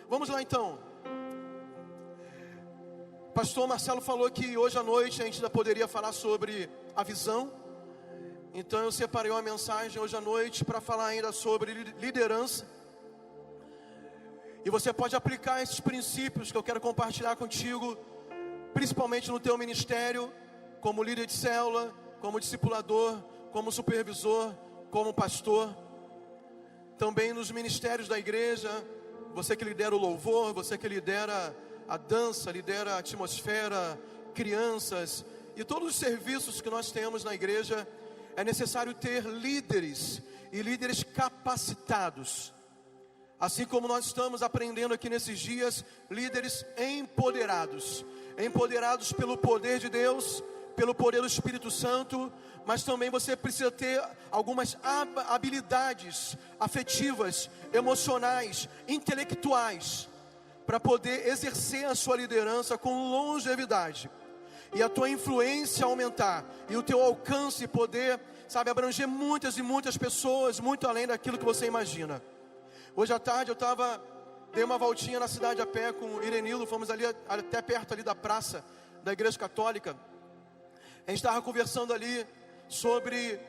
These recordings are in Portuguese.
Vamos lá então. Pastor Marcelo falou que hoje à noite a gente ainda poderia falar sobre a visão. Então eu separei uma mensagem hoje à noite para falar ainda sobre liderança. E você pode aplicar esses princípios que eu quero compartilhar contigo, principalmente no teu ministério, como líder de célula, como discipulador, como supervisor, como pastor. Também nos ministérios da igreja, você que lidera o louvor, você que lidera a dança, lidera a atmosfera, crianças e todos os serviços que nós temos na igreja, é necessário ter líderes e líderes capacitados. Assim como nós estamos aprendendo aqui nesses dias, líderes empoderados. Empoderados pelo poder de Deus, pelo poder do Espírito Santo, mas também você precisa ter algumas habilidades afetivas, emocionais, intelectuais, para poder exercer a sua liderança com longevidade. E a tua influência aumentar, e o teu alcance poder, abranger muitas e muitas pessoas, muito além daquilo que você imagina. Hoje à tarde dei uma voltinha na cidade a pé com o Irenilo, fomos ali até perto ali da praça da Igreja Católica. A gente estava conversando ali sobre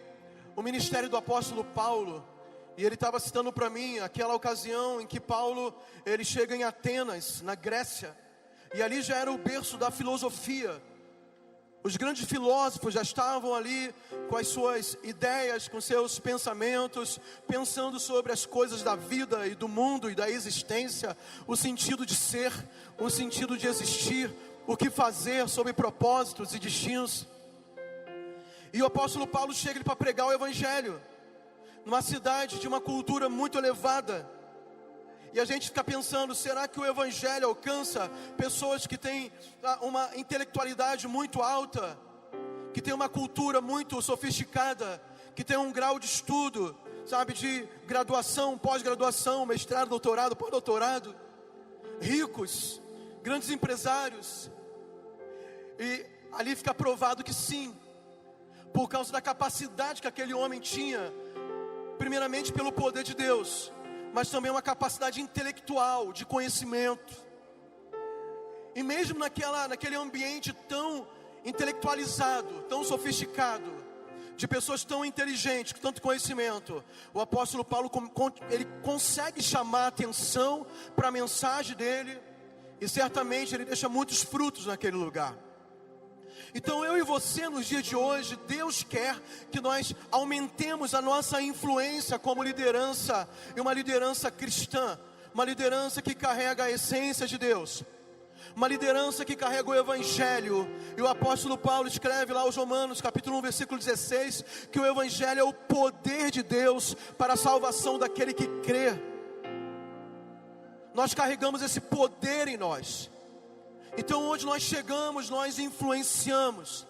o ministério do apóstolo Paulo, e ele estava citando para mim aquela ocasião em que Paulo, ele chega em Atenas, na Grécia, e ali já era o berço da filosofia. Os grandes filósofos já estavam ali com as suas ideias, com seus pensamentos, pensando sobre as coisas da vida e do mundo e da existência, o sentido de ser, o sentido de existir, o que fazer, sobre propósitos e destinos. E o apóstolo Paulo chega para pregar o evangelho numa cidade de uma cultura muito elevada. E a gente fica pensando, será que o evangelho alcança pessoas que têm uma intelectualidade muito alta, que têm uma cultura muito sofisticada, que têm um grau de estudo, de graduação, pós-graduação, mestrado, doutorado, pós-doutorado, ricos, grandes empresários? E ali fica provado que sim, por causa da capacidade que aquele homem tinha, primeiramente pelo poder de Deus, mas também uma capacidade intelectual, de conhecimento. E mesmo naquele ambiente tão intelectualizado, tão sofisticado, de pessoas tão inteligentes, com tanto conhecimento, o apóstolo Paulo, ele consegue chamar a atenção para a mensagem dele, e certamente ele deixa muitos frutos naquele lugar. Então eu e você, nos dias de hoje, Deus quer que nós aumentemos a nossa influência como liderança, e uma liderança cristã, uma liderança que carrega a essência de Deus, uma liderança que carrega o evangelho. E o apóstolo Paulo escreve lá aos Romanos, capítulo 1, versículo 16, que o evangelho é o poder de Deus para a salvação daquele que crê. Nós carregamos esse poder em nós. Então onde nós chegamos, nós influenciamos.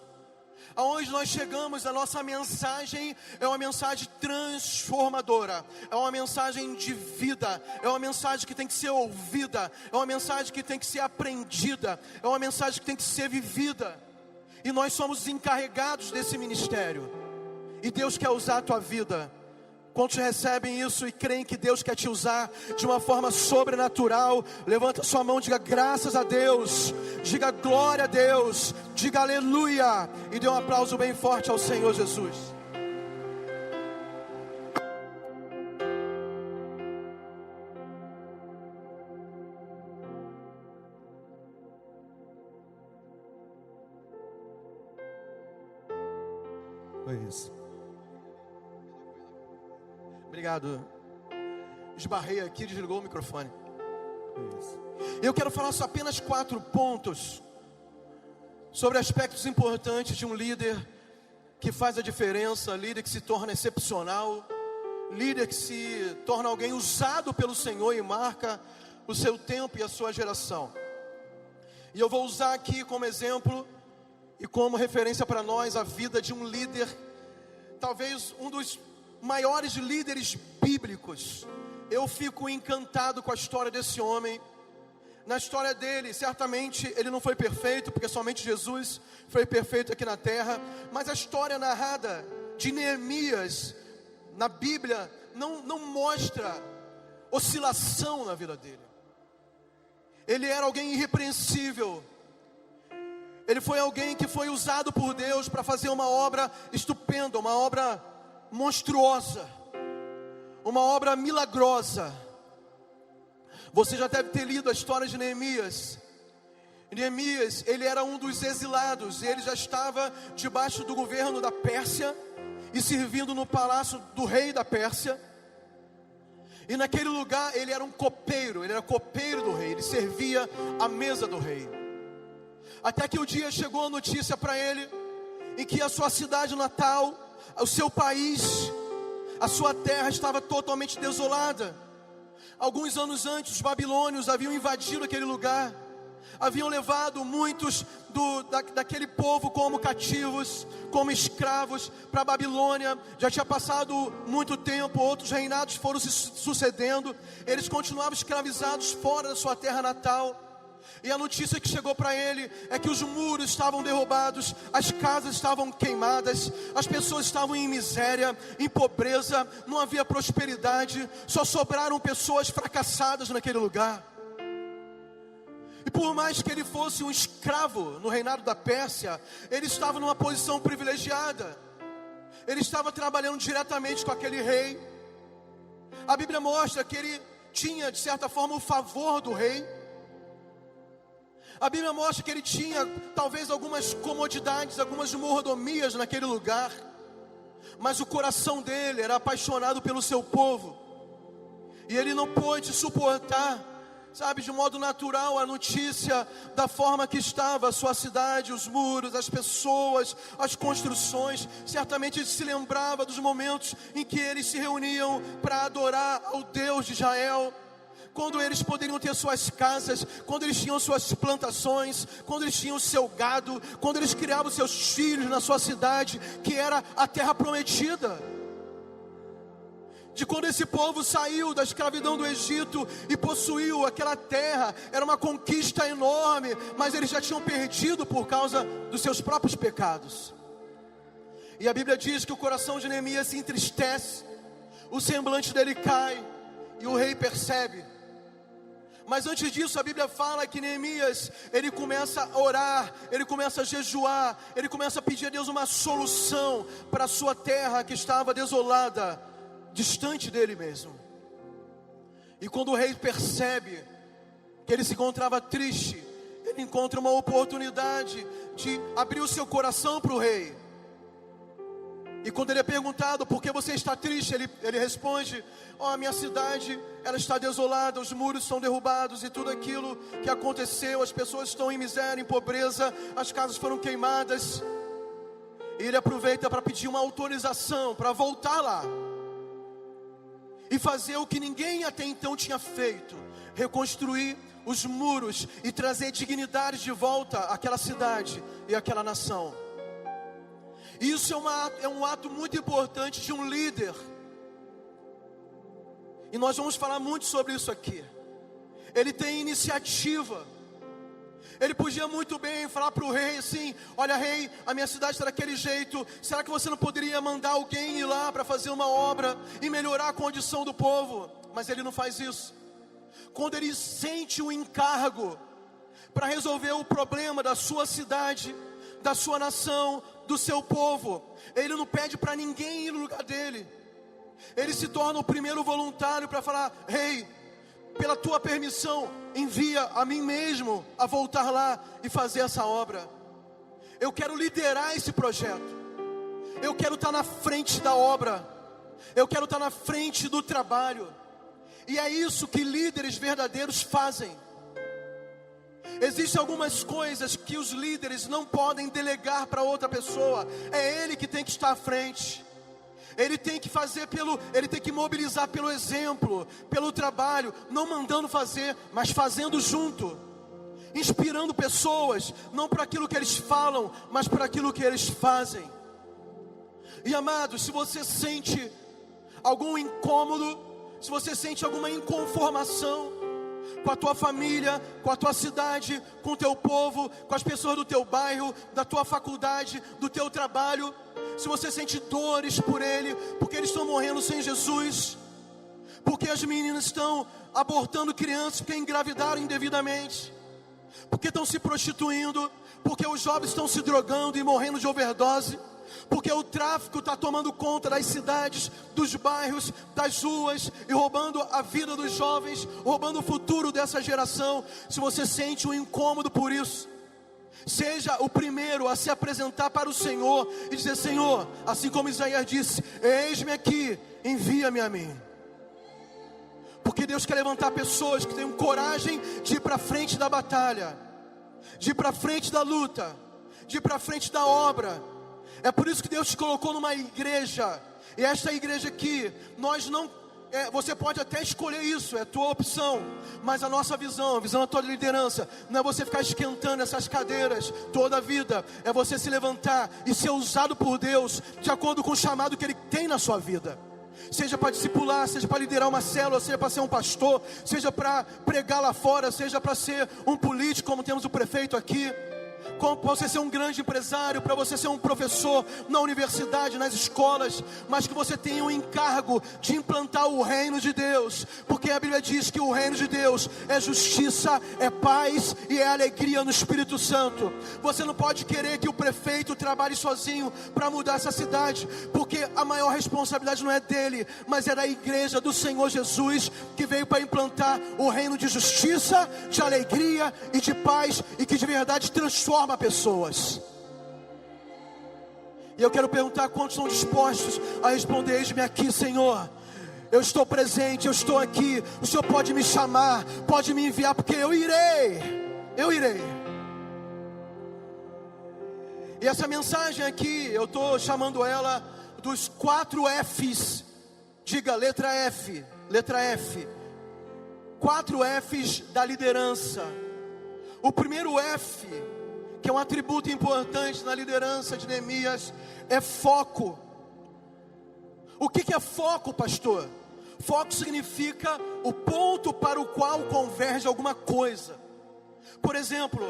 Aonde nós chegamos, a nossa mensagem é uma mensagem transformadora, é uma mensagem de vida, é uma mensagem que tem que ser ouvida, é uma mensagem que tem que ser aprendida, é uma mensagem que tem que ser vivida. E nós somos encarregados desse ministério, e Deus quer usar a tua vida. Quantos recebem isso e creem que Deus quer te usar de uma forma sobrenatural? Levanta sua mão, diga graças a Deus, diga glória a Deus, diga aleluia, e dê um aplauso bem forte ao Senhor Jesus. Foi isso. Obrigado. Esbarrei aqui, desligou o microfone. Eu quero falar só apenas 4 pontos sobre aspectos importantes de um líder que faz a diferença, líder que se torna excepcional, líder que se torna alguém usado pelo Senhor e marca o seu tempo e a sua geração. E eu vou usar aqui como exemplo e como referência para nós a vida de um líder, talvez um dos maiores líderes bíblicos. Eu fico encantado com a história desse homem. Na história dele, certamente ele não foi perfeito, porque somente Jesus foi perfeito aqui na terra, mas a história narrada de Neemias na Bíblia não mostra oscilação na vida dele. Ele era alguém irrepreensível. Ele foi alguém que foi usado por Deus para fazer uma obra estupenda, uma obra monstruosa, uma obra milagrosa. Você já deve ter lido a história de Neemias. Neemias, ele era um dos exilados, ele já estava debaixo do governo da Pérsia e servindo no palácio do rei da Pérsia. E naquele lugar ele era um copeiro, ele era copeiro do rei, ele servia à mesa do rei. Até que o dia chegou a notícia para ele, em que a sua cidade natal, o seu país, a sua terra estava totalmente desolada. Alguns anos antes, os babilônios haviam invadido aquele lugar, haviam levado muitos daquele povo como cativos, como escravos para a Babilônia. Já tinha passado muito tempo, outros reinados foram se sucedendo, eles continuavam escravizados fora da sua terra natal. E a notícia que chegou para ele é que os muros estavam derrubados, as casas estavam queimadas, as pessoas estavam em miséria, em pobreza, não havia prosperidade, só sobraram pessoas fracassadas naquele lugar. E por mais que ele fosse um escravo no reinado da Pérsia, ele estava numa posição privilegiada. Ele estava trabalhando diretamente com aquele rei. A Bíblia mostra que ele tinha, de certa forma, o favor do rei. A Bíblia mostra que ele tinha talvez algumas comodidades, algumas mordomias naquele lugar, mas o coração dele era apaixonado pelo seu povo, e ele não pôde suportar, sabe, de modo natural a notícia da forma que estava a sua cidade, os muros, as pessoas, as construções. Certamente ele se lembrava dos momentos em que eles se reuniam para adorar ao Deus de Israel, quando eles poderiam ter suas casas, quando eles tinham suas plantações, quando eles tinham o seu gado, quando eles criavam seus filhos na sua cidade, que era a terra prometida. De quando esse povo saiu da escravidão do Egito e possuiu aquela terra, era uma conquista enorme, mas eles já tinham perdido por causa dos seus próprios pecados. E a Bíblia diz que o coração de Neemias se entristece, o semblante dele cai, e o rei percebe. Mas antes disso, a Bíblia fala que Neemias, ele começa a orar, ele começa a jejuar, ele começa a pedir a Deus uma solução para a sua terra que estava desolada, distante dele mesmo. E quando o rei percebe que ele se encontrava triste, ele encontra uma oportunidade de abrir o seu coração para o rei. E quando ele é perguntado por que você está triste, ele responde: a minha cidade, ela está desolada, os muros são derrubados e tudo aquilo que aconteceu, as pessoas estão em miséria, em pobreza, as casas foram queimadas. E ele aproveita para pedir uma autorização para voltar lá e fazer o que ninguém até então tinha feito: reconstruir os muros e trazer dignidade de volta àquela cidade e àquela nação. Isso é um ato muito importante de um líder. E nós vamos falar muito sobre isso aqui. Ele tem iniciativa. Ele podia muito bem falar para o rei assim: olha, rei, a minha cidade está daquele jeito, será que você não poderia mandar alguém ir lá para fazer uma obra e melhorar a condição do povo? Mas ele não faz isso. Quando ele sente o encargo para resolver o problema da sua cidade, da sua nação, do seu povo, ele não pede para ninguém ir no lugar dele. Ele se torna o primeiro voluntário para falar: rei, pela tua permissão, envia a mim mesmo a voltar lá e fazer essa obra. Eu quero liderar esse projeto. Eu quero estar na frente da obra. Eu quero estar na frente do trabalho. E é isso que líderes verdadeiros fazem. Existem algumas coisas que os líderes não podem delegar para outra pessoa. É ele que tem que estar à frente. Ele tem que fazer ele tem que mobilizar pelo exemplo, pelo trabalho, não mandando fazer, mas fazendo junto, inspirando pessoas, não para aquilo que eles falam, mas para aquilo que eles fazem. E amados, se você sente algum incômodo, se você sente alguma inconformação com a tua família, com a tua cidade, com o teu povo, com as pessoas do teu bairro, da tua faculdade, do teu trabalho, se você sente dores por ele, porque eles estão morrendo sem Jesus, Porque as meninas estão abortando crianças porque engravidaram indevidamente, porque estão se prostituindo, porque os jovens estão se drogando e morrendo de overdose, porque o tráfico está tomando conta das cidades, dos bairros, das ruas e roubando a vida dos jovens, roubando o futuro dessa geração. Se você sente um incômodo por isso, seja o primeiro a se apresentar para o Senhor e dizer: Senhor, assim como Isaías disse, eis-me aqui, envia-me a mim. Porque Deus quer levantar pessoas que tenham coragem de ir para frente da batalha, de ir para frente da luta, de ir para frente da obra. É por isso que Deus te colocou numa igreja. E esta igreja aqui, nós não... você pode até escolher isso, é a tua opção. Mas a nossa visão, a visão da tua liderança, não é você ficar esquentando essas cadeiras toda a vida. É você se levantar e ser usado por Deus de acordo com o chamado que Ele tem na sua vida. Seja para discipular, seja para liderar uma célula, seja para ser um pastor, seja para pregar lá fora, seja para ser um político, como temos o prefeito aqui, para você ser um grande empresário, para você ser um professor na universidade, nas escolas, mas que você tenha um encargo de implantar o reino de Deus, porque a Bíblia diz que o reino de Deus é justiça, é paz e é alegria no Espírito Santo. Você não pode querer que o prefeito trabalhe sozinho para mudar essa cidade, porque a maior responsabilidade não é dele, mas é da igreja do Senhor Jesus, que veio para implantar o reino de justiça, de alegria e de paz, e que de verdade transforma pessoas. E eu quero perguntar quantos estão dispostos a responder: eis-me aqui, Senhor, eu estou presente, eu estou aqui, o Senhor pode me chamar, pode me enviar, porque eu irei. E essa mensagem aqui, eu estou chamando ela dos 4 F's. Diga, letra F. 4 F's da liderança. O primeiro F, que é um atributo importante na liderança de Neemias, é foco. O que é foco, pastor? Foco significa o ponto para o qual converge alguma coisa. Por exemplo,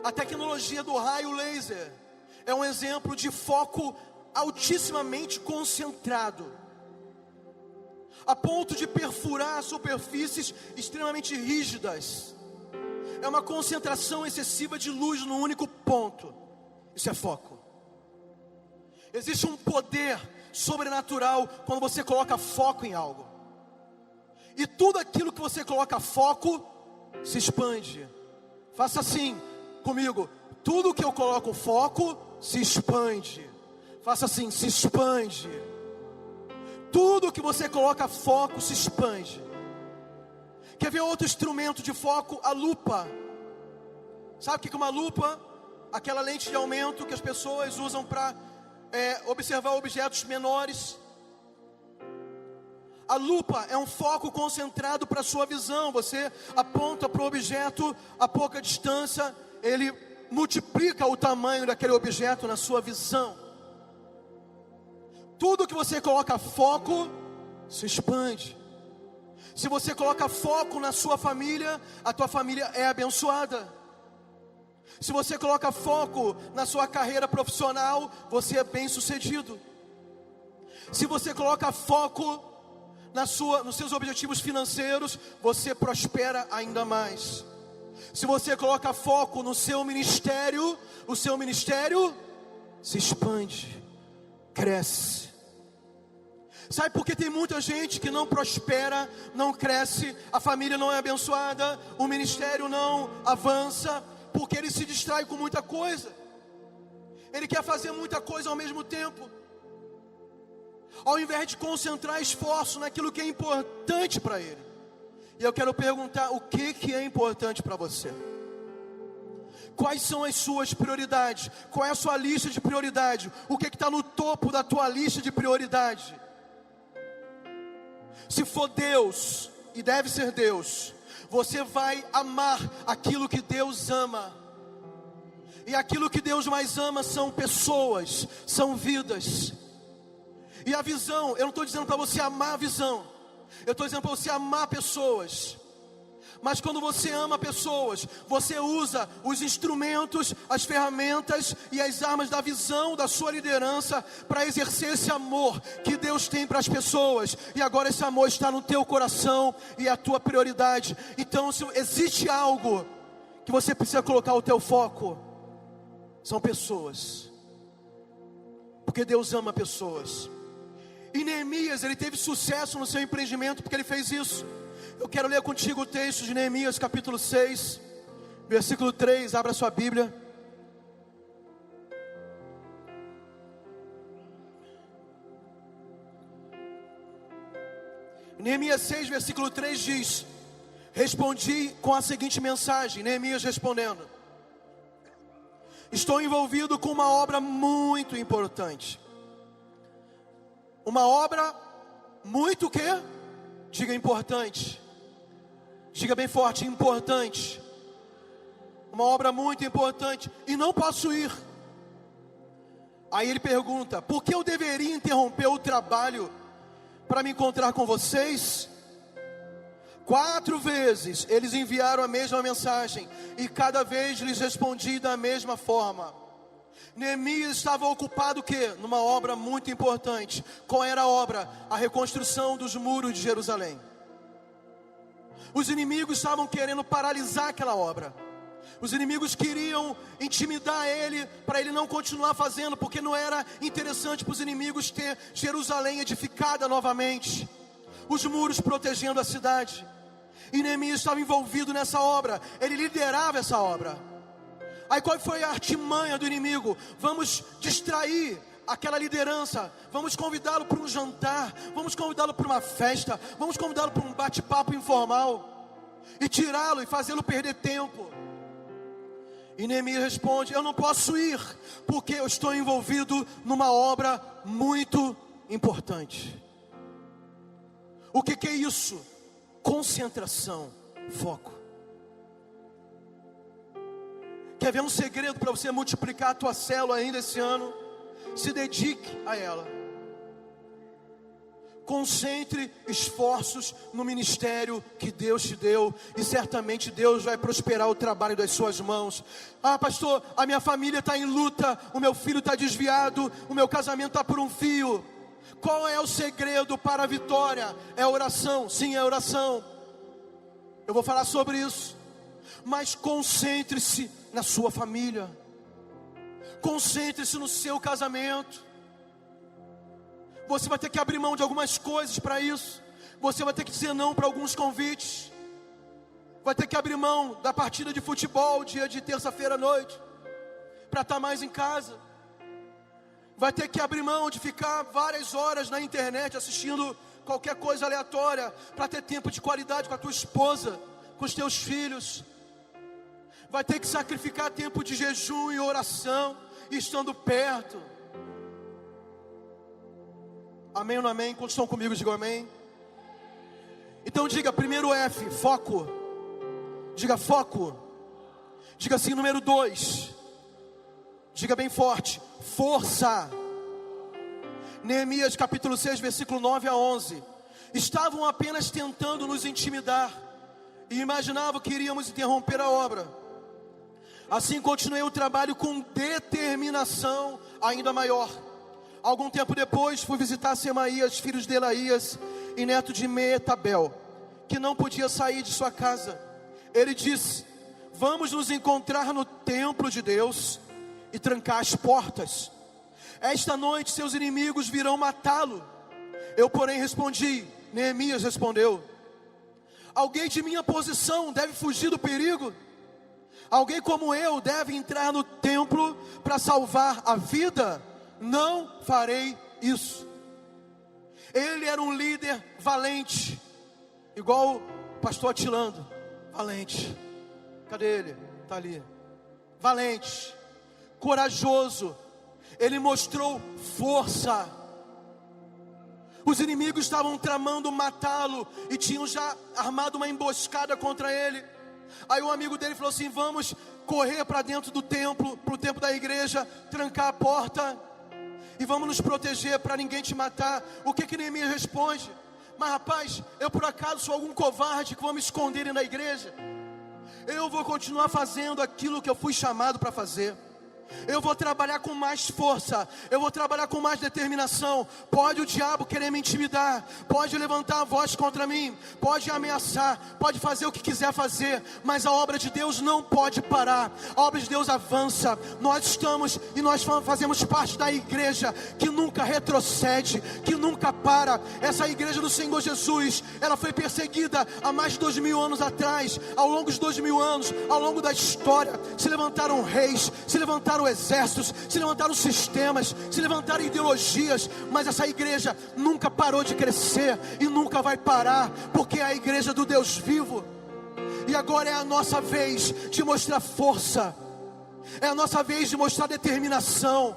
a tecnologia do raio laser é um exemplo de foco altissimamente concentrado, a ponto de perfurar superfícies extremamente rígidas. É uma concentração excessiva de luz num único ponto. Isso é foco. Existe um poder sobrenatural quando você coloca foco em algo. E tudo aquilo que você coloca foco se expande. Faça assim comigo: tudo que eu coloco foco se expande. Faça assim: se expande. Tudo que você coloca foco se expande. Quer ver outro instrumento de foco? A lupa. Sabe o que é uma lupa? Aquela lente de aumento que as pessoas usam para observar objetos menores. A lupa é um foco concentrado para a sua visão. Você aponta para o objeto a pouca distância, ele multiplica o tamanho daquele objeto na sua visão. Tudo que você coloca foco se expande. Se você coloca foco na sua família, a tua família é abençoada. Se você coloca foco na sua carreira profissional, você é bem sucedido. Se você coloca foco nos seus objetivos financeiros, você prospera ainda mais. Se você coloca foco no seu ministério, o seu ministério se expande, cresce. Sabe por que tem muita gente que não prospera, não cresce, a família não é abençoada, o ministério não avança? Porque ele se distrai com muita coisa. Ele quer fazer muita coisa ao mesmo tempo, ao invés de concentrar esforço naquilo que é importante para ele. E eu quero perguntar: o que é importante para você? Quais são as suas prioridades? Qual é a sua lista de prioridade? O que está no topo da tua lista de prioridade? Se for Deus, e deve ser Deus, você vai amar aquilo que Deus ama. E aquilo que Deus mais ama são pessoas, são vidas. E a visão, eu não estou dizendo para você amar a visão, eu estou dizendo para você amar pessoas. Mas quando você ama pessoas, você usa os instrumentos, as ferramentas e as armas da visão da sua liderança para exercer esse amor que Deus tem para as pessoas. E agora esse amor está no teu coração e é a tua prioridade. Então, se existe algo que você precisa colocar o teu foco, são pessoas. Porque Deus ama pessoas. E Neemias, ele teve sucesso no seu empreendimento porque ele fez isso. Eu quero ler contigo o texto de Neemias capítulo 6, versículo 3, abra sua Bíblia. Neemias 6, versículo 3 diz: respondi com a seguinte mensagem, Neemias respondendo: estou envolvido com uma obra muito importante. Uma obra muito o quê? Diga importante. Diga bem forte, importante. Uma obra muito importante. E não posso ir. Aí ele pergunta: por que eu deveria interromper o trabalho para me encontrar com vocês? 4 vezes eles enviaram a mesma mensagem, e cada vez lhes respondi da mesma forma. Neemias estava ocupado o quê? Numa obra muito importante. Qual era a obra? A reconstrução dos muros de Jerusalém. Os inimigos estavam querendo paralisar aquela obra. Os inimigos queriam intimidar ele, para ele não continuar fazendo, porque não era interessante para os inimigos ter Jerusalém edificada novamente, os muros protegendo a cidade. E Neemias estava envolvido nessa obra, ele liderava essa obra. Aí qual foi a artimanha do inimigo? Vamos distrair aquela liderança, vamos convidá-lo para um jantar, vamos convidá-lo para uma festa, vamos convidá-lo para um bate-papo informal, e tirá-lo e fazê-lo perder tempo. E Neemias responde: eu não posso ir, porque eu estou envolvido numa obra muito importante. O que é isso? Concentração, foco. Quer ver um segredo para você multiplicar a tua célula ainda esse ano? Se dedique a ela. Concentre esforços no ministério que Deus te deu, e certamente Deus vai prosperar o trabalho das suas mãos. Ah, pastor, a minha família está em luta, o meu filho está desviado, o meu casamento está por um fio. Qual é o segredo para a vitória? É oração. Sim, é oração. Eu vou falar sobre isso. Mas concentre-se na sua família. Concentre-se no seu casamento. Você vai ter que abrir mão de algumas coisas para isso. Você vai ter que dizer não para alguns convites. Vai ter que abrir mão da partida de futebol dia de terça-feira à noite, para estar mais em casa. Vai ter que abrir mão de ficar várias horas na internet assistindo qualquer coisa aleatória, para ter tempo de qualidade com a tua esposa, com os teus filhos. Vai ter que sacrificar tempo de jejum e oração, estando perto. Amém ou não amém? Quantos estão comigo, digam amém. Então diga, primeiro F, foco. Diga foco. Diga assim, número 2. Diga bem forte, força. Neemias capítulo 6, versículo 9 a 11. Estavam apenas tentando nos intimidar, e imaginavam que iríamos interromper a obra. Assim continuei o trabalho com determinação ainda maior. Algum tempo depois fui visitar Semaías, filhos de Elaías e neto de Meetabel, que não podia sair de sua casa. Ele disse: vamos nos encontrar no templo de Deus e trancar as portas. Esta noite seus inimigos virão matá-lo. Eu, porém, respondi. Neemias respondeu: alguém de minha posição deve fugir do perigo? Alguém como eu deve entrar no templo para salvar a vida? Não farei isso. Ele era um líder valente, igual o pastor Atilando. Valente. Cadê ele? Está ali. Valente, corajoso. Ele mostrou força. Os inimigos estavam tramando matá-lo e tinham já armado uma emboscada contra ele. Aí um amigo dele falou assim: vamos correr para dentro do templo, para o templo da igreja, trancar a porta e vamos nos proteger para ninguém te matar. O que Neemias responde? Mas rapaz, eu por acaso sou algum covarde que vou me esconder na igreja? Eu vou continuar fazendo aquilo que eu fui chamado para fazer. Eu vou trabalhar com mais força, eu vou trabalhar com mais determinação. Pode o diabo querer me intimidar, pode levantar a voz contra mim, pode ameaçar, pode fazer o que quiser fazer, mas a obra de Deus não pode parar. A obra de Deus avança. Nós estamos e nós fazemos parte da igreja que nunca retrocede, que nunca para. Essa igreja do Senhor Jesus, ela foi perseguida há mais de 2000 anos atrás. Ao longo dos 2000 anos, ao longo da história, se levantaram reis, se levantaram exércitos, se levantaram sistemas, se levantaram ideologias, mas essa igreja nunca parou de crescer e nunca vai parar, porque é a igreja do Deus vivo. E agora é a nossa vez de mostrar força, é a nossa vez de mostrar determinação.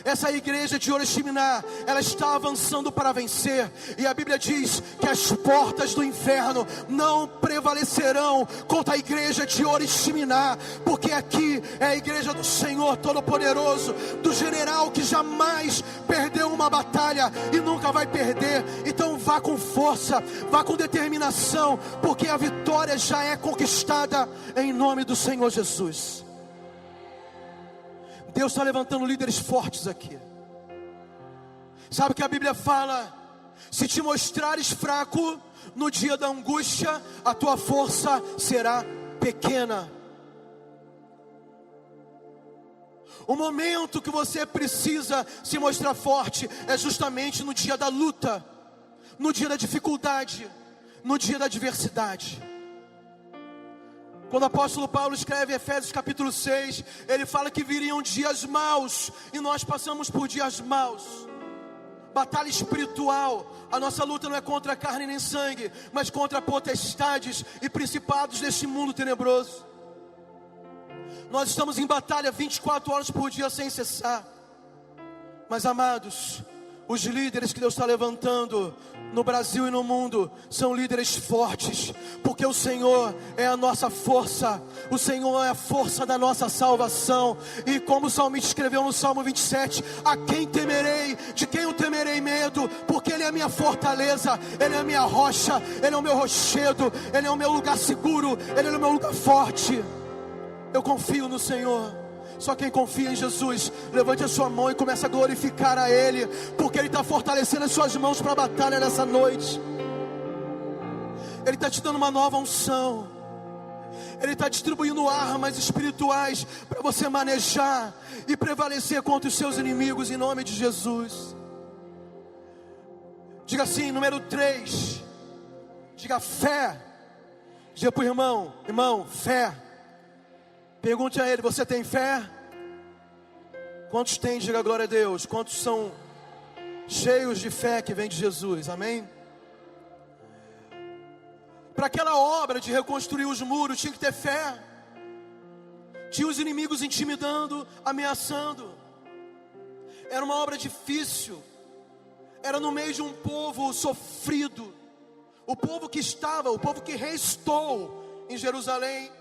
Essa igreja de Oriximiná, ela está avançando para vencer. E a Bíblia diz que as portas do inferno não prevalecerão contra a igreja de Oriximiná, porque aqui é a igreja do Senhor Todo-Poderoso, do general que jamais perdeu uma batalha e nunca vai perder. Então vá com força, vá com determinação, porque a vitória já é conquistada em nome do Senhor Jesus. Deus está levantando líderes fortes aqui. Sabe o que a Bíblia fala? Se te mostrares fraco no dia da angústia, a tua força será pequena. O momento que você precisa se mostrar forte é justamente no dia da luta, no dia da dificuldade, no dia da adversidade. Quando o apóstolo Paulo escreve Efésios capítulo 6, ele fala que viriam dias maus, e nós passamos por dias maus. Batalha espiritual. A nossa luta não é contra carne nem sangue, mas contra potestades e principados deste mundo tenebroso. Nós estamos em batalha 24 horas por dia sem cessar. Mas amados, os líderes que Deus está levantando no Brasil e no mundo são líderes fortes, porque o Senhor é a nossa força, o Senhor é a força da nossa salvação. E como o salmista escreveu no Salmo 27, a quem temerei, de quem eu temerei medo, porque Ele é a minha fortaleza, Ele é a minha rocha, Ele é o meu rochedo, Ele é o meu lugar seguro, Ele é o meu lugar forte. Eu confio no Senhor. Só quem confia em Jesus, levante a sua mão e comece a glorificar a Ele, porque Ele está fortalecendo as suas mãos para a batalha nessa noite. Ele está te dando uma nova unção. Ele está distribuindo armas espirituais para você manejar e prevalecer contra os seus inimigos em nome de Jesus. Diga assim, número 3. Diga fé. Diga para o irmão, irmão, fé. Pergunte a ele, você tem fé? Quantos tem? Diga glória a Deus. Quantos são cheios de fé que vem de Jesus? Amém? Para aquela obra de reconstruir os muros, tinha que ter fé. Tinha os inimigos intimidando, ameaçando. Era uma obra difícil. Era no meio de um povo sofrido. O povo que restou em Jerusalém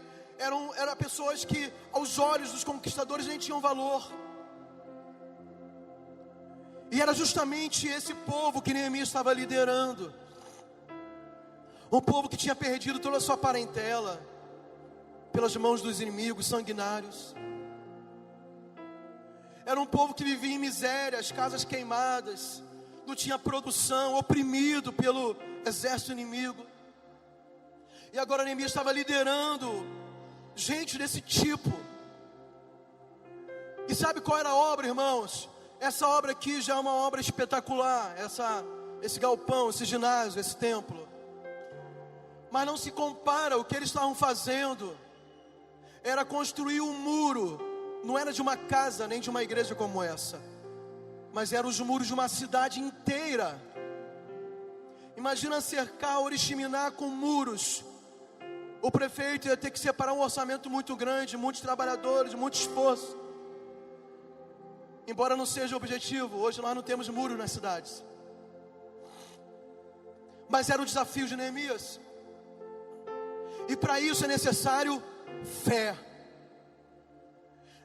eram pessoas que aos olhos dos conquistadores nem tinham valor. E era justamente esse povo que Neemias estava liderando. Um povo que tinha perdido toda a sua parentela pelas mãos dos inimigos sanguinários. Era um povo que vivia em miséria, as casas queimadas, não tinha produção, oprimido pelo exército inimigo. E agora Neemias estava liderando gente desse tipo. E sabe qual era a obra, irmãos? Essa obra aqui já é uma obra espetacular. Esse galpão, esse ginásio, esse templo. Mas não se compara o que eles estavam fazendo. Era construir um muro. Não era de uma casa, nem de uma igreja como essa, mas eram os muros de uma cidade inteira. Imagina cercar Oriximiná com muros. O prefeito ia ter que separar um orçamento muito grande, muitos trabalhadores, muito esforço. Embora não seja o objetivo, hoje nós não temos muro nas cidades. Mas era o desafio de Neemias. E para isso é necessário fé.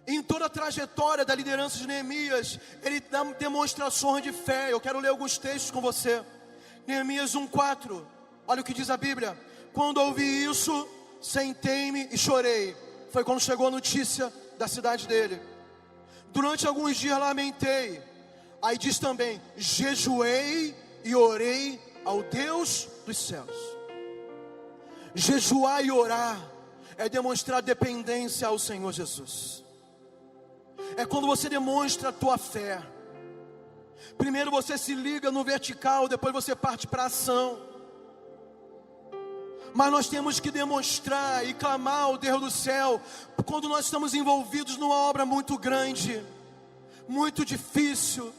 Em toda a trajetória da liderança de Neemias, ele dá demonstrações de fé. Eu quero ler alguns textos com você. Neemias 1:4, olha o que diz a Bíblia: quando ouvi isso, sentei-me e chorei. Foi quando chegou a notícia da cidade dele. Durante alguns dias lamentei. Aí diz também: jejuei e orei ao Deus dos céus. Jejuar e orar é demonstrar dependência ao Senhor Jesus. É quando você demonstra a tua fé. Primeiro você se liga no vertical, depois você parte para a ação. Mas nós temos que demonstrar e clamar ao Deus do céu quando nós estamos envolvidos numa obra muito grande, muito difícil.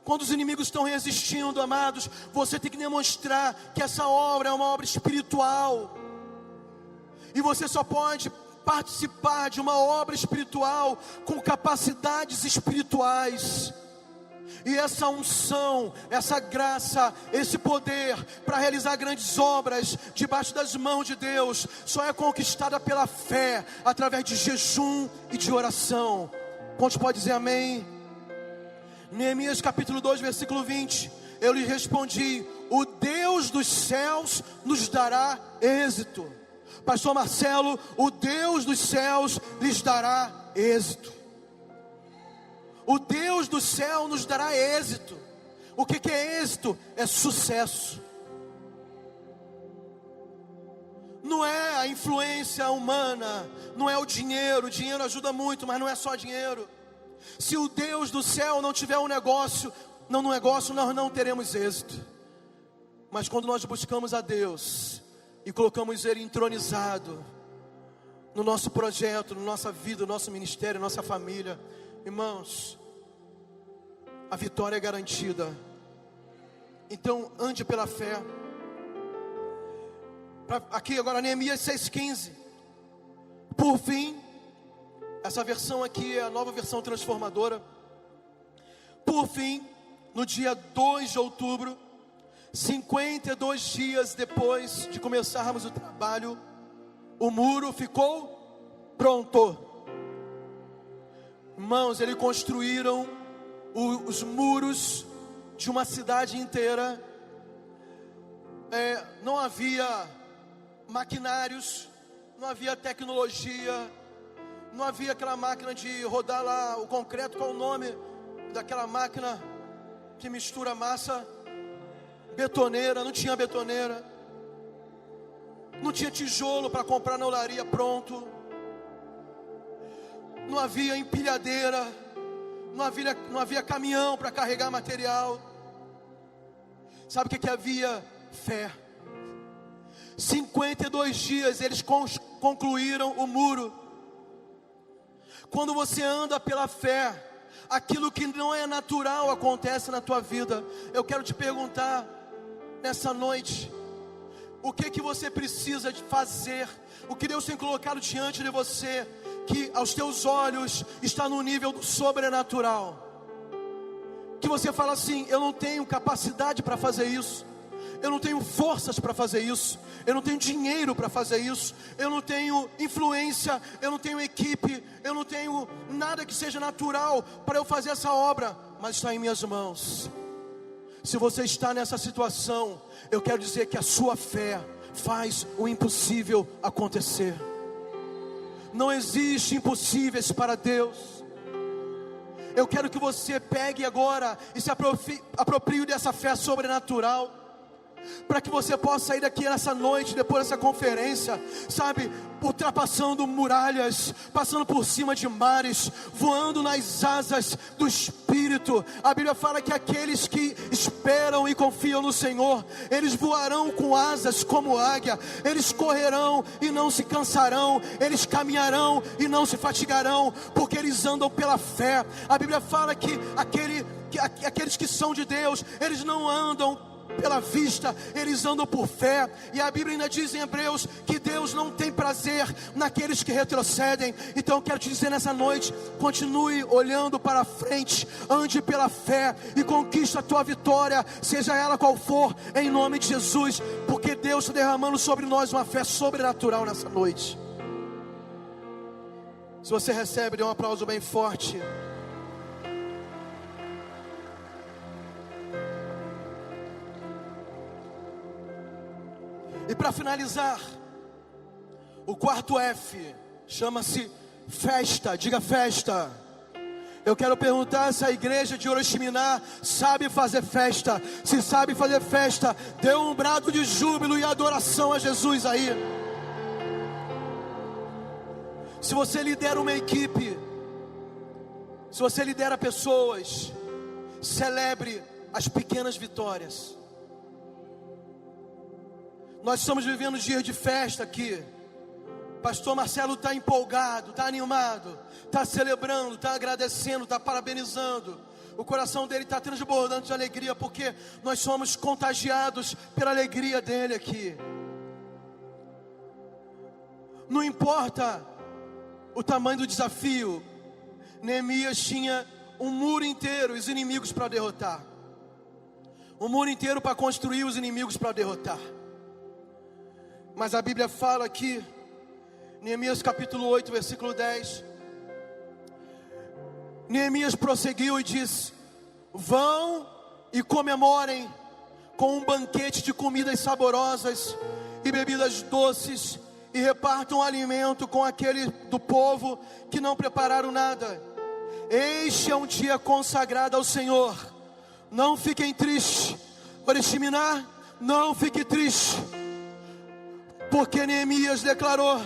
Quando os inimigos estão resistindo, amados, você tem que demonstrar que essa obra é uma obra espiritual. E você só pode participar de uma obra espiritual com capacidades espirituais. E essa unção, essa graça, esse poder para realizar grandes obras debaixo das mãos de Deus, só é conquistada pela fé, através de jejum e de oração. Quantos pode dizer amém? Neemias capítulo 2, versículo 20. Eu lhe respondi: o Deus dos céus nos dará êxito. Pastor Marcelo, o Deus dos céus lhes dará êxito. O Deus do céu nos dará êxito. O que é êxito? É sucesso. Não é a influência humana, não é o dinheiro. O dinheiro ajuda muito, mas não é só dinheiro. Se o Deus do céu não tiver um negócio, nós não teremos êxito. Mas quando nós buscamos a Deus e colocamos Ele entronizado no nosso projeto, na nossa vida, no nosso ministério, na nossa família, irmãos, a vitória é garantida. Então ande pela fé. Aqui agora Neemias 6,15. Por fim, essa versão aqui é a nova versão transformadora. Por fim, no dia 2 de outubro, 52 dias depois de começarmos o trabalho, o muro ficou pronto. Irmãos, eles construíram os muros de uma cidade inteira. Não havia maquinários, não havia tecnologia, não havia aquela máquina de rodar lá o concreto. Qual o nome daquela máquina que mistura massa? Betoneira. Não tinha betoneira. Não tinha tijolo para comprar na olaria pronto. Não havia empilhadeira. Não havia caminhão para carregar material. Sabe o que havia? Fé. 52 dias eles concluíram o muro. Quando você anda pela fé, aquilo que não é natural acontece na tua vida. Eu quero te perguntar nessa noite: o que você precisa de fazer? O que Deus tem colocado diante de você, que aos teus olhos está no nível do sobrenatural, que você fala assim: eu não tenho capacidade para fazer isso, eu não tenho forças para fazer isso, eu não tenho dinheiro para fazer isso, eu não tenho influência, eu não tenho equipe, eu não tenho nada que seja natural para eu fazer essa obra, mas está em minhas mãos. Se você está nessa situação, eu quero dizer que a sua fé faz o impossível acontecer. Não existe impossíveis para Deus. Eu quero que você pegue agora e se aproprie dessa fé sobrenatural, para que você possa sair daqui nessa noite, depois dessa conferência, sabe, ultrapassando muralhas, passando por cima de mares, voando nas asas do Espírito. A Bíblia fala que aqueles que esperam e confiam no Senhor, eles voarão com asas como águia, eles correrão e não se cansarão, eles caminharão e não se fatigarão, porque eles andam pela fé. A Bíblia fala que aqueles que são de Deus, eles não andam pela vista, eles andam por fé. E a Bíblia ainda diz em Hebreus que Deus não tem prazer naqueles que retrocedem. Então eu quero te dizer nessa noite: continue olhando para frente, ande pela fé e conquista a tua vitória, seja ela qual for, em nome de Jesus, porque Deus está derramando sobre nós uma fé sobrenatural nessa noite. Se você recebe, dê um aplauso bem forte. para finalizar, o quarto F chama-se festa. Diga festa. Eu quero perguntar se a igreja de Oriximiná sabe fazer festa. Se sabe fazer festa, dê um brado de júbilo e adoração a Jesus aí. Se você lidera uma equipe, se você lidera pessoas, celebre as pequenas vitórias. Nós estamos vivendo dias de festa aqui. Pastor Marcelo está empolgado, está animado, está celebrando, está agradecendo, está parabenizando. O coração dele está transbordando de alegria, porque nós somos contagiados pela alegria dele aqui. Não importa o tamanho do desafio, Neemias tinha um muro inteiro, os inimigos para derrotar. Um muro inteiro para construir, os inimigos para derrotar. Mas a Bíblia fala aqui, Neemias capítulo 8, versículo 10. Neemias prosseguiu e disse: vão e comemorem com um banquete de comidas saborosas e bebidas doces, e repartam alimento com aquele do povo que não prepararam nada. Este é um dia consagrado ao Senhor. Não fiquem tristes. Oriximiná, não fique triste, porque Neemias declarou,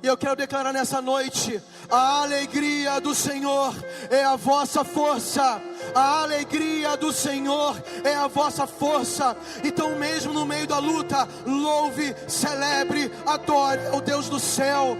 e eu quero declarar nessa noite: a alegria do Senhor é a vossa força. A alegria do Senhor é a vossa força. Então mesmo no meio da luta, louve, celebre, adore ao Deus do céu.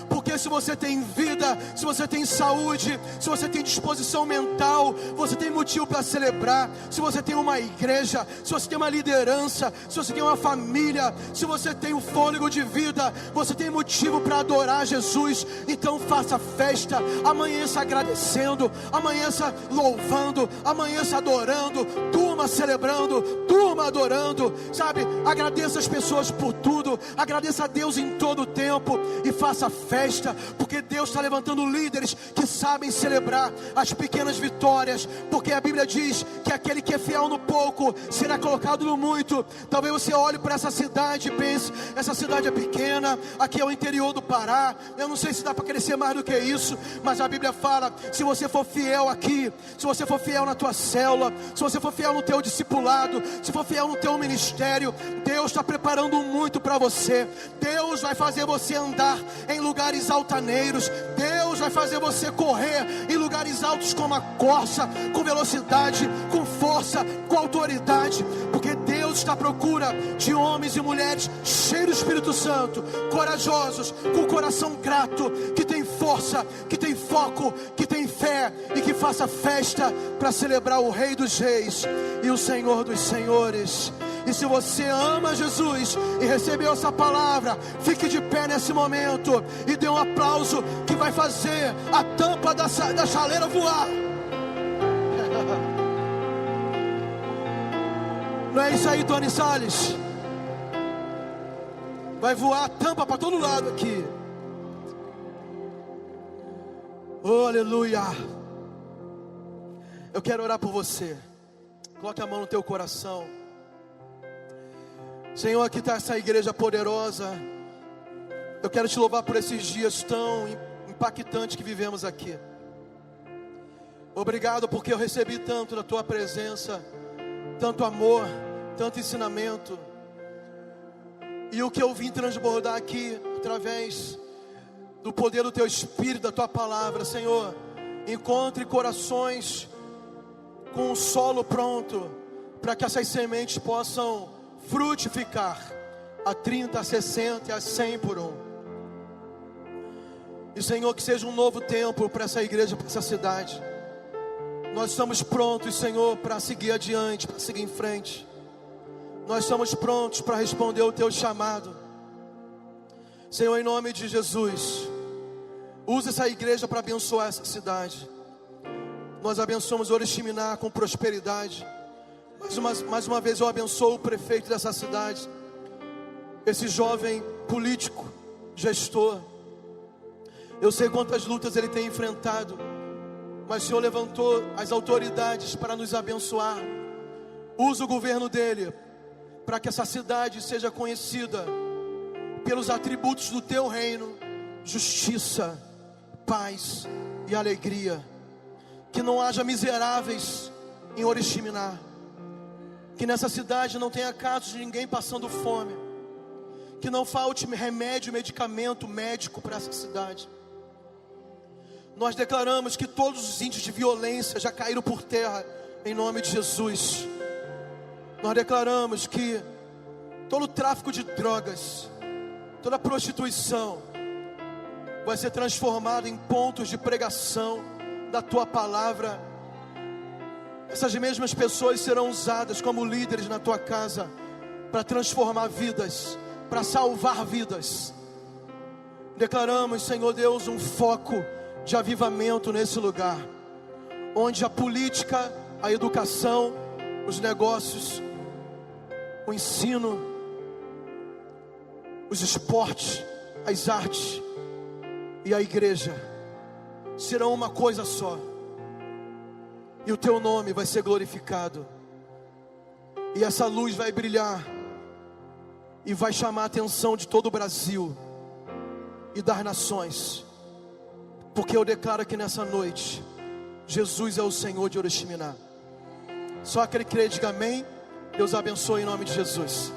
Porque se você tem vida, se você tem saúde, se você tem disposição mental, você tem motivo para celebrar. Se você tem uma igreja, se você tem uma liderança, se você tem uma família, se você tem o fôlego de vida, você tem motivo para adorar Jesus. Então faça festa, amanheça agradecendo, amanheça louvando, amanheça adorando, durma celebrando, durma adorando, sabe? Agradeça as pessoas por tudo, agradeça a Deus em todo o tempo e faça festa, porque Deus está levantando líderes que sabem celebrar as pequenas vitórias, porque a Bíblia diz que aquele que é fiel no pouco será colocado no muito. Talvez você olhe para essa cidade e pense: essa cidade é pequena, aqui é o interior do Pará, eu não sei se dá para crescer mais do que isso, mas a Bíblia fala: se você for fiel aqui, se você for fiel na tua célula, se você for fiel no teu discipulado, se for fiel no teu ministério, Deus está preparando muito para você. Deus vai fazer você andar em lugares altaneiros. Deus vai fazer você correr em lugares altos como a corça, com velocidade, com força, com autoridade, porque Deus está à procura de homens e mulheres cheios do Espírito Santo, corajosos, com o coração grato, que tem força, que tem foco, que tem fé e que faça festa para celebrar o Rei dos Reis e o Senhor dos Senhores. E se você ama Jesus e recebeu essa palavra, fique de pé nesse momento e dê um aplauso que vai fazer a tampa da chaleira voar. Não é isso aí, Tony Salles? Vai voar a tampa para todo lado aqui. Oh, aleluia. Eu quero orar por você. Coloque a mão no teu coração. Senhor, aqui está essa igreja poderosa. Eu quero te louvar por esses dias tão impactantes que vivemos aqui. Obrigado porque eu recebi tanto da tua presença, tanto amor, tanto ensinamento. E o que eu vim transbordar aqui, através do poder do teu Espírito, da tua palavra, Senhor, encontre corações com o solo pronto, para que essas sementes possam frutificar a 30, a 60 e a 100 por um. E Senhor, que seja um novo tempo para essa igreja, para essa cidade. Nós estamos prontos, Senhor, para seguir adiante, para seguir em frente. Nós estamos prontos para responder o teu chamado. Senhor, em nome de Jesus, usa essa igreja para abençoar essa cidade. Nós abençoamos Oriximiná com prosperidade. Mais uma vez eu abençoo o prefeito dessa cidade, esse jovem político, gestor. Eu sei quantas lutas ele tem enfrentado, mas o Senhor levantou as autoridades para nos abençoar. Usa o governo dele para que essa cidade seja conhecida pelos atributos do teu reino: justiça, paz e alegria. Que não haja miseráveis em Oriximiná. Que nessa cidade não tenha casos de ninguém passando fome. Que não falte remédio, medicamento médico para essa cidade. Nós declaramos que todos os índices de violência já caíram por terra, em nome de Jesus. Nós declaramos que todo o tráfico de drogas, toda a prostituição vai ser transformado em pontos de pregação da tua palavra. Essas mesmas pessoas serão usadas como líderes na tua casa para transformar vidas, para salvar vidas. Declaramos, Senhor Deus, um foco de avivamento nesse lugar, onde a política, a educação, os negócios, o ensino, os esportes, as artes e a igreja serão uma coisa só, e o teu nome vai ser glorificado, e essa luz vai brilhar e vai chamar a atenção de todo o Brasil e das nações, porque eu declaro que nessa noite Jesus é o Senhor de Oriximiná. Só aquele que crê, diga amém. Deus abençoe em nome de Jesus.